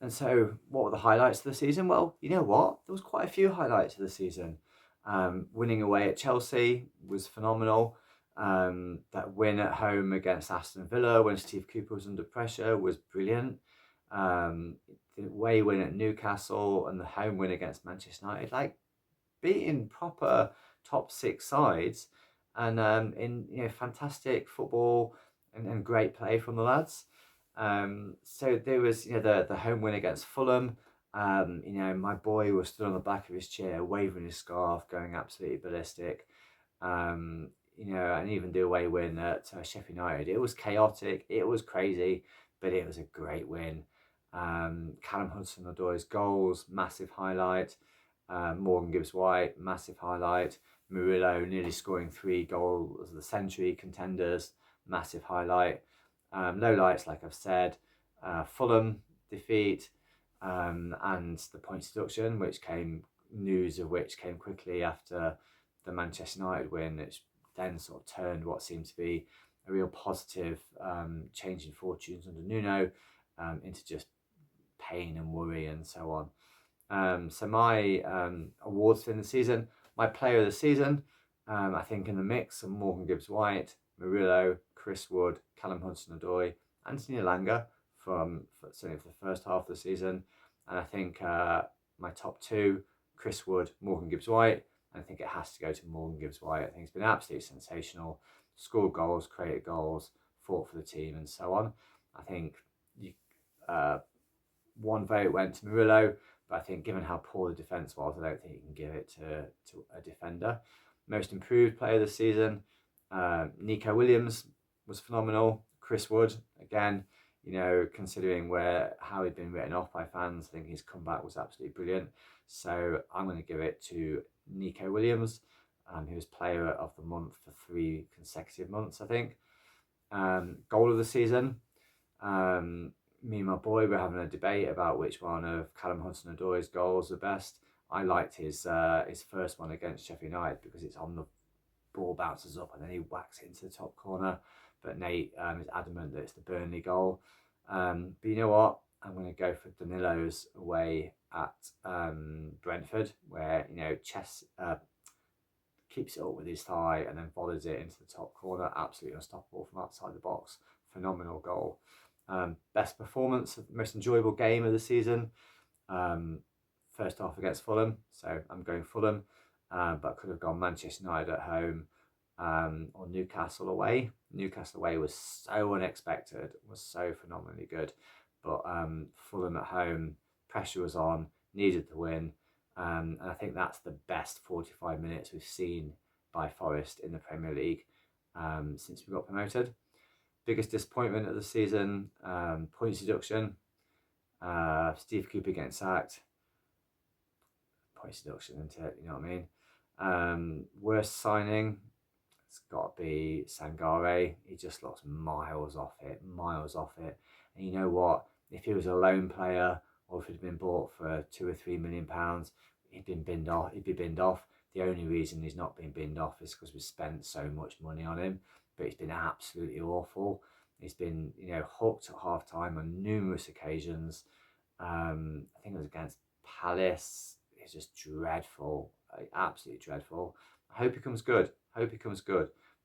And so, what were the highlights of the season? Well, you know what? There was quite a few highlights of the season. Winning away at Chelsea was phenomenal. That win at home against Aston Villa when Steve Cooper was under pressure was brilliant. The away win at Newcastle and the home win against Manchester United, like beating proper top six sides, and in fantastic football and great play from the lads. So there was the home win against Fulham. My boy was stood on the back of his chair, waving his scarf, going absolutely ballistic. And even the away win at Sheffield United. It was chaotic, it was crazy, but it was a great win. Callum Hudson-Odoi's goals, massive highlight. Morgan Gibbs-White, massive highlight. Murillo nearly scoring 3 goals of the century contenders, massive highlight. Low lights, like I've said, Fulham defeat, and the points deduction, news of which came quickly after the Manchester United win, which then sort of turned what seemed to be a real positive change in fortunes under Nuno into just pain and worry and so on. So my awards for the season, my player of the season, I think in the mix of Morgan Gibbs-White, Murillo, Chris Wood, Callum Hudson-Odoi, Anthony Elanga certainly for the first half of the season, and I think my top two, Chris Wood, Morgan Gibbs-White. I think it has to go to Morgan Gibbs-White. I think it's been absolutely sensational. Scored goals, created goals, fought for the team, and so on. I think one vote went to Murillo, but I think given how poor the defence was, I don't think you can give it to a defender. Most improved player of the season, Nico Williams was phenomenal. Chris Wood, again, considering how he'd been written off by fans, I think his comeback was absolutely brilliant. So I'm going to give it to Nico Williams, who was player of the month for 3 consecutive months, I think. Goal of the season, me and my boy were having a debate about which one of Callum Hudson-Odoi's goals the best. I liked his first one against Sheffield United because it's on the ball bounces up and then he whacks it into the top corner. But Nate is adamant that it's the Burnley goal. But you know what? I'm going to go for Danilo's away at Brentford, where Chess keeps it up with his thigh and then volleys it into the top corner. Absolutely unstoppable from outside the box. Phenomenal goal. Best performance, most enjoyable game of the season. First half against Fulham, so I'm going Fulham, but could have gone Manchester United at home or Newcastle away. Newcastle away was so unexpected, was so phenomenally good, but Fulham at home, pressure was on, needed the win, and I think that's the best 45 minutes we've seen by Forest in the Premier League since we got promoted. Biggest disappointment of the season, points deduction. Steve Cooper getting sacked. Points deduction, isn't it? You know what I mean? Worst signing, it's got to be Sangare. He just looks miles off it. And you know what? If he was a lone player or if he'd been bought for £2 or £3 million, he'd be binned off. The only reason he's not been binned off is because we spent so much money on him. But he's been absolutely awful. He's been, hooked at half time on numerous occasions. I think it was against Palace. It's just dreadful, absolutely dreadful. I hope he comes good.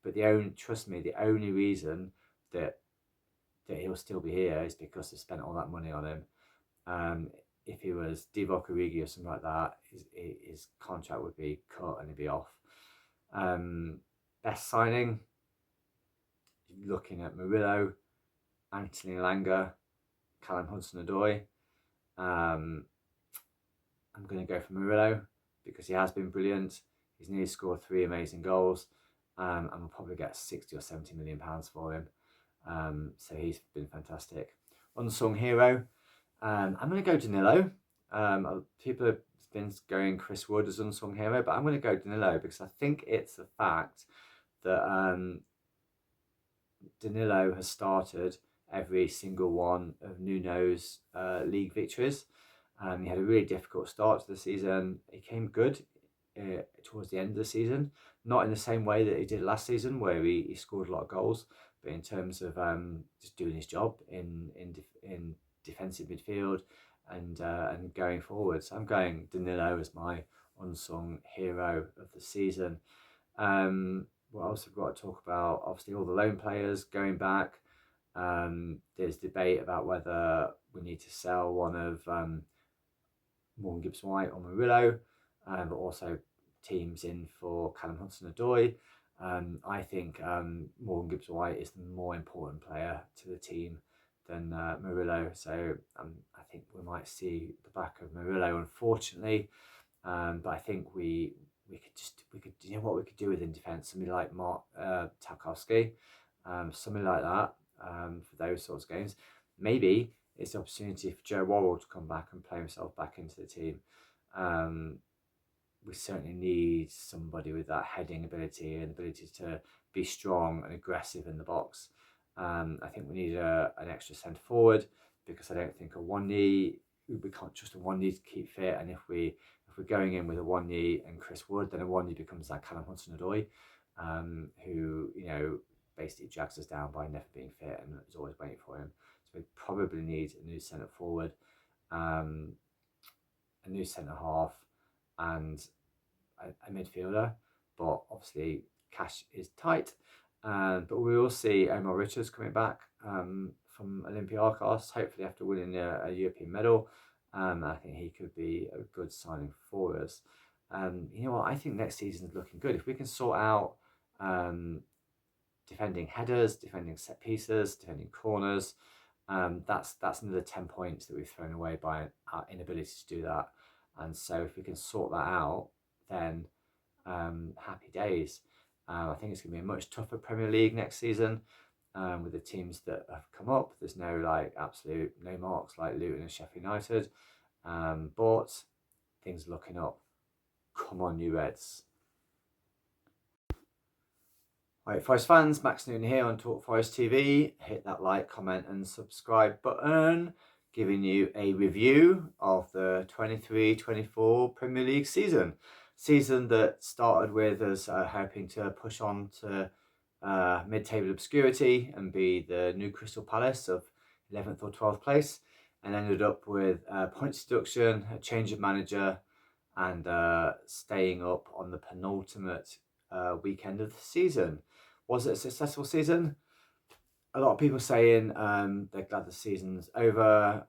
But trust me, the only reason that he'll still be here is because they spent all that money on him. If he was Divock Origi or something like that, his contract would be cut and he'd be off. Best signing, looking at Murillo, Anthony Elanga, Callum Hudson-Odoi. I'm going to go for Murillo because he has been brilliant. He's nearly scored 3 amazing goals, and we'll probably get 60 or 70 million pounds for him. So he's been fantastic. Unsung hero, I'm going to go Danilo. People have been going Chris Wood as unsung hero, but I'm going to go Danilo because I think it's the fact that Danilo has started every single one of Nuno's league victories. He had a really difficult start to the season. He came good towards the end of the season, not in the same way that he did last season, where he scored a lot of goals, but in terms of just doing his job in defensive midfield and going forward. So I'm going Danilo as my unsung hero of the season. What else have we got to talk about? Obviously, all the loan players going back. There's debate about whether we need to sell one of Morgan Gibbs-White or Murillo, but also teams in for Callum Hudson-Odoi. I think Morgan Gibbs-White is the more important player to the team than Murillo, so I think we might see the back of Murillo, unfortunately. But I think we could you know what we could do with in defence, somebody like Mark Tarkowski, something like that for those sorts of games. Maybe it's the opportunity for Joe Worrell to come back and play himself back into the team. We certainly need somebody with that heading ability and ability to be strong and aggressive in the box. I think we need an extra centre forward, because I don't think we can't trust a one knee to keep fit. And if we're going in with a one knee and Chris Wood, then a one knee becomes like Callum Hudson-Odoi, who basically drags us down by never being fit and is always waiting for him. So we probably need a new centre forward, a new centre half, and a midfielder. But obviously cash is tight. But we will see Omar Richards coming back from Olympiacos, hopefully after winning a European medal. I think he could be a good signing for us. You know what? I think next season is looking good. If we can sort out defending headers, defending set pieces, defending corners, that's another 10 points that we've thrown away by our inability to do that. And so if we can sort that out, then happy days. I think it's going to be a much tougher Premier League next season with the teams that have come up. There's no absolute no marks like Luton and Sheffield United, but things are looking up. Come on, you Reds. Right, Forest fans, Max Newton here on Talk Forest TV. Hit that like, comment and subscribe button, giving you a review of the 23-24 Premier League season that started with us hoping to push on to mid-table obscurity and be the new Crystal Palace of 11th or 12th place, and ended up with points deduction, a change of manager, and staying up on the penultimate weekend of the season. Was it a successful season? A lot of people saying they're glad the season's over.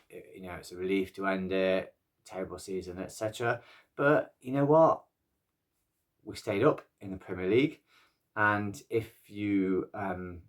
It's a relief to end it. Terrible season, etc. But you know what? We stayed up in the Premier League, and if you added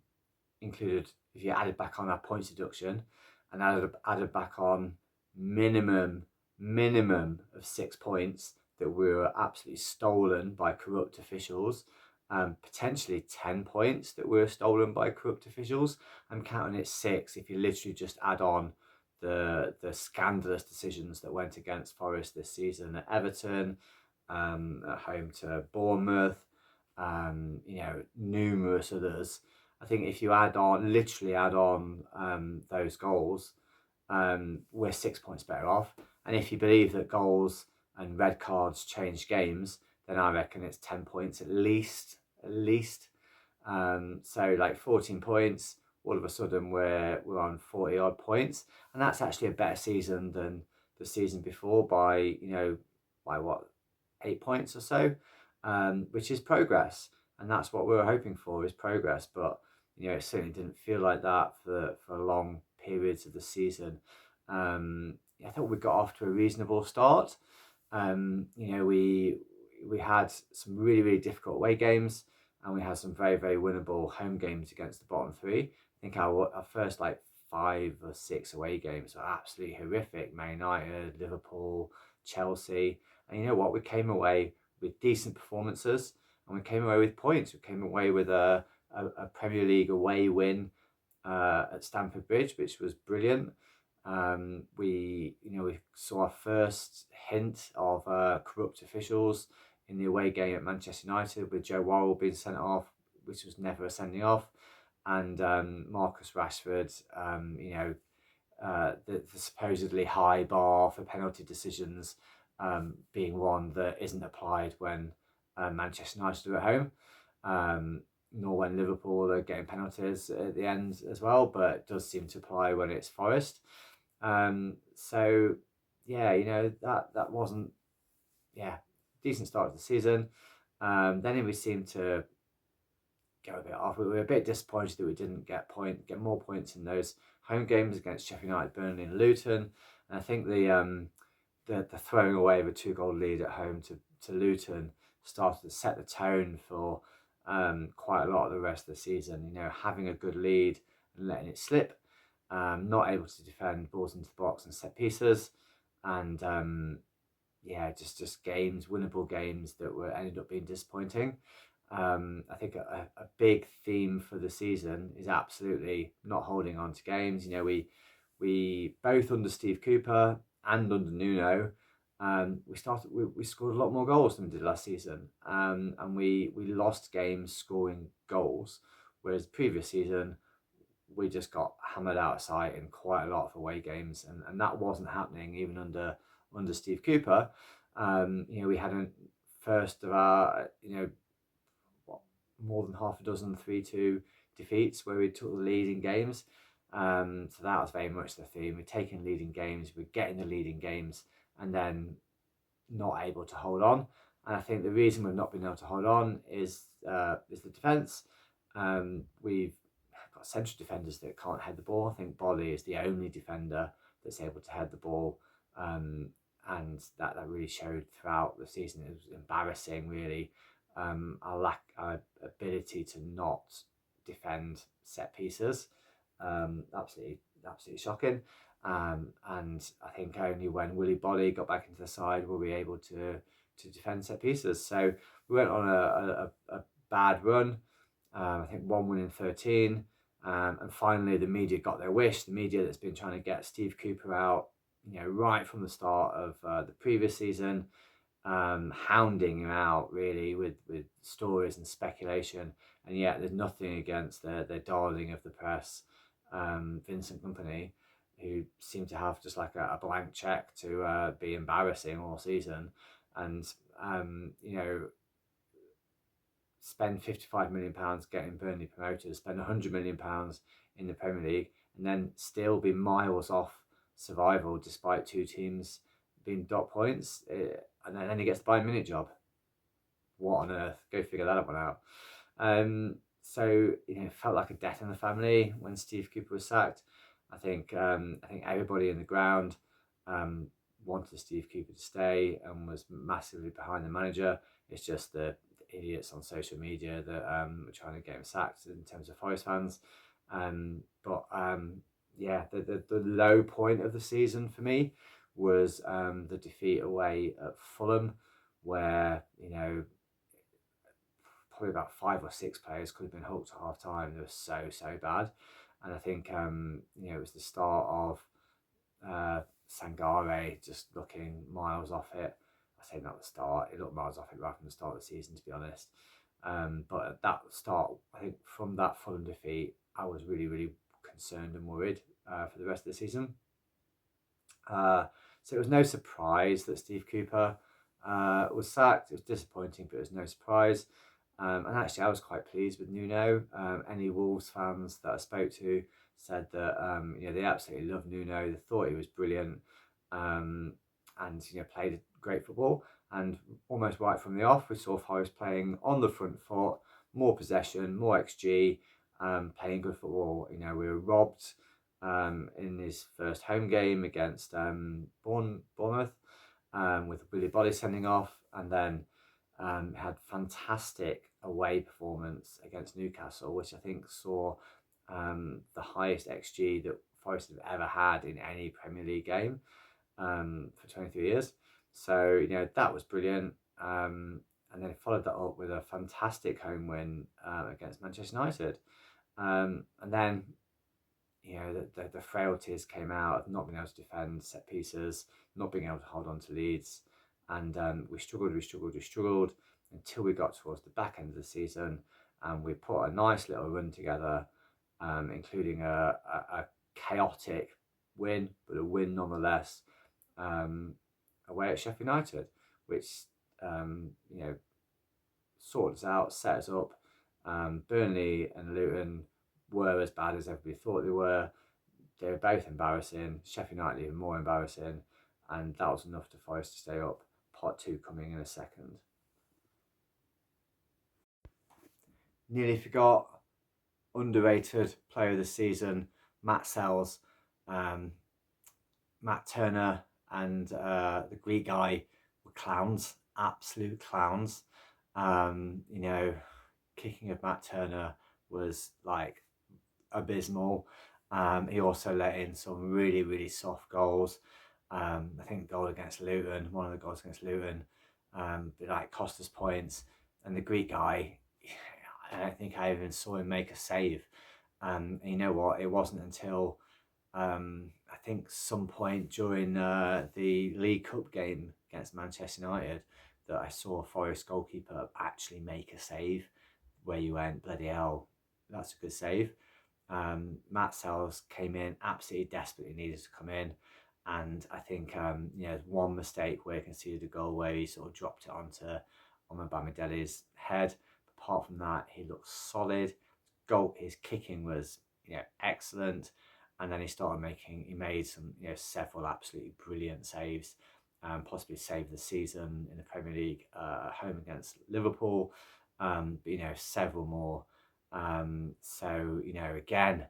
back on our points deduction and added back on minimum of 6 points that were absolutely stolen by corrupt officials, potentially 10 points that were stolen by corrupt officials. I'm counting it 6 if you literally just add on the scandalous decisions that went against Forest this season at Everton, at home to Bournemouth, numerous others. I think if you literally add on those goals, we're 6 points better off. And if you believe that goals and red cards change games, then I reckon it's 10 points at least. So 14 points, all of a sudden we're on 40 odd points, and that's actually a better season than the season before by 8 points or so, which is progress, and that's what we were hoping for, is progress. But it certainly didn't feel like that for long periods of the season. I thought we got off to a reasonable start. We had some really, really difficult away games, and we had some very, very winnable home games against the bottom three. I think our first 5 or 6 away games were absolutely horrific. Man United, Liverpool, Chelsea. And you know what? We came away with decent performances, and we came away with points. We came away with a Premier League away win at Stamford Bridge, which was brilliant. We saw our first hint of corrupt officials in the away game at Manchester United, with Joe Worrell being sent off, which was never a sending off, and Marcus Rashford, the supposedly high bar for penalty decisions being one that isn't applied when Manchester United are at home, nor when Liverpool are getting penalties at the end as well, but it does seem to apply when it's Forest. So yeah, that wasn't decent start to the season. Then we seemed to go a bit off. We were a bit disappointed that we didn't get more points in those home games against Sheffield United, Burnley, and Luton. And I think the throwing away of a 2-goal lead at home to Luton started to set the tone for quite a lot of the rest of the season. Having a good lead and letting it slip, not able to defend balls into the box and set pieces, and just games, winnable games that ended up being disappointing. I think a big theme for the season is absolutely not holding on to games. We both under Steve Cooper and under Nuno, we scored a lot more goals than we did last season, and we lost games scoring goals, whereas the previous season we just got hammered out of sight in quite a lot of away games, and that wasn't happening even under Steve Cooper. We had a first of our more than half a dozen 3-2 defeats where we took the lead in games. So that was very much the theme. We're taking leading games, we're getting the leading games, and then not able to hold on. And I think the reason we've not been able to hold on is the defence. We've got central defenders that can't head the ball. I think Bolly is the only defender that's able to head the ball. And that really showed throughout the season. It was embarrassing, really. Our ability to not defend set pieces, absolutely shocking. And I think only when Willy Bolly got back into the side were we able to defend set pieces. So we went on a bad run. I think 1 win in 13. And finally, the media got their wish. The media that's been trying to get Steve Cooper out, right from the start of the previous season, hounding him out really with stories and speculation, and yet there's nothing against the darling of the press, Vincent Kompany, who seemed to have just like a blank check to be embarrassing all season, and spend £55 million getting Burnley promoted, spend £100 million in the Premier League, and then still be miles off survival despite two teams being dot points, and then he gets the Bayern Munich job. What on earth? Go figure that one out. So it felt like a death in the family when Steve Cooper was sacked. I think everybody in the ground wanted Steve Cooper to stay and was massively behind the manager. It's just the idiots on social media that were trying to get him sacked in terms of Forest fans. The low point of the season for me was the defeat away at Fulham, where probably about 5 or 6 players could have been hooked at half time. They were so bad, and I think it was the start of Sangare just looking miles off it. I say not the start; it looked miles off it right from the start of the season, to be honest. But at that start, I think from that Fulham defeat, I was really concerned and worried for the rest of the season. So it was no surprise that Steve Cooper was sacked. It was disappointing, but it was no surprise. And actually, I was quite pleased with Nuno. Any Wolves fans that I spoke to said that they absolutely loved Nuno. They thought he was brilliant, and played great football. And almost right from the off, we saw Forest playing on the front foot, more possession, more XG, playing good football. We were robbed in his first home game against Bournemouth, with Willy Bolly sending off, and then had fantastic away performance against Newcastle, which I think saw the highest XG that Forest have ever had in any Premier League game for 23 years. So that was brilliant. And then followed that up with a fantastic home win against Manchester United. And then the frailties came out of not being able to defend set pieces, not being able to hold on to leads, and we struggled until we got towards the back end of the season, and we put a nice little run together, including a chaotic win, but a win nonetheless, away at Sheffield United, which sorted us out, set us up. Burnley and Luton were as bad as everybody thought they were. they were both embarrassing. Sheffield United even more embarrassing, and that was enough for Forest to stay up. Part 2 coming in a second. Nearly forgot, underrated player of the season, Matt Sells. Matt Turner and the Greek guy were clowns, absolute clowns. You know, kicking of Matt Turner was like abysmal. He also let in some really, really soft goals. I think the goal against Luton, one of the goals against Luton, but like cost us points. And the Greek guy, I don't think I even saw him make a save. And you know what? It wasn't until I think some point during the League Cup game against Manchester United that I saw a Forest goalkeeper actually make a save where you went, bloody hell, that's a good save. Matt Sells came in, absolutely desperately needed to come in. And I think, one mistake where he conceded a goal where he sort of dropped it onto Bamidele's head. Apart from that, he looked solid. His kicking was, excellent. And then he made some, several absolutely brilliant saves, possibly saved the season in the Premier League at home against Liverpool, but, several more. So, again,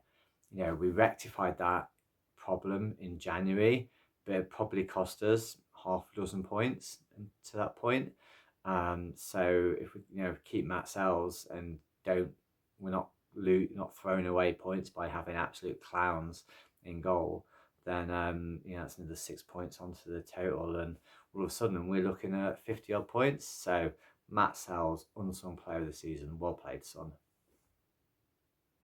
we rectified that problem in January, but it probably cost us half a dozen points to that point. So if we, keep Matt Sells and we're not throwing away points by having absolute clowns in goal, then that's another 6 points onto the total, and all of a sudden we're looking at 50 odd points. So Matt Sells, unsung player of the season, well played, son.